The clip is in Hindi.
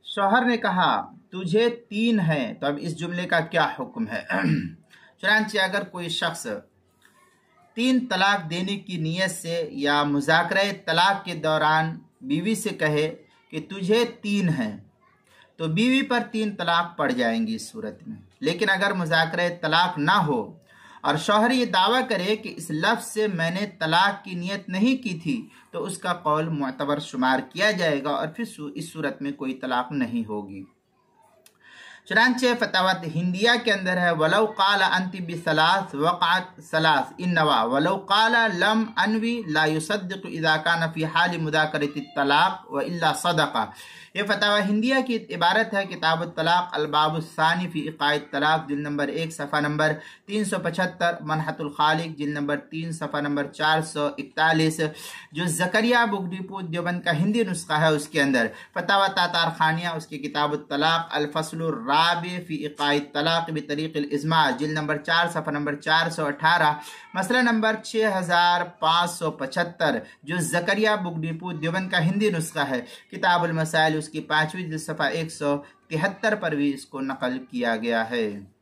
शौहर ने कहा तुझे 3 हैं, तो अब इस जुमले का क्या हुक्म है। चुनांचे अगर कोई शख्स 3 तलाक देने की नीयत से या मुज़ाकरा तलाक के दौरान बीवी से कहे कि तुझे 3 हैं, तो बीवी पर 3 तलाक पड़ जाएंगी इस सूरत में। लेकिन अगर मुज़ाकरा तलाक ना हो और शौहर ये दावा करे कि इस लफ्ज़ से मैंने तलाक की नियत नहीं की थी, तो उसका कौल मुअतबर शुमार किया जाएगा और फिर इस सूरत में कोई तलाक नहीं होगी। चुनांचे फतावत हिंदिया के अंदर है वलौ काला अंति बिसलास वक़अत सलास इन्नवा वलौ काला लम अनवी ला युसद्दिक़ु इज़ा कान फी हाल मुज़ाकरति तलाक व इल्ला सदक़ा। ये फतावा हिंदिया की इबारत है किताब तलाक अल-बाबुस्सानी फी इक़ाइत तलाक जिल्द नंबर 1 सफ़ा नंबर 375, मनहतुल खालिक जिल्द नंबर 3 सफ़ा नंबर 441, जो ज़करिया बुगडीपुर देवबंद का हिंदी नुस्खा है उसके अंदर। फतावा तातार खानिया उसकी किताब तलाक अल-फस्लुर राबि फी इक़ाइत तलाक बितरीक़िल इज़मा जिल्द नंबर 4 सफ़ा नंबर 418, मसला नंबर 6575, जो ज़करिया बुगडीपुर देवबंद का हिंदी नुस्खा है। किताबुल मसाइल उसकी 5वीं जिल्द सफ़ा 173 पर भी इसको नकल किया गया है।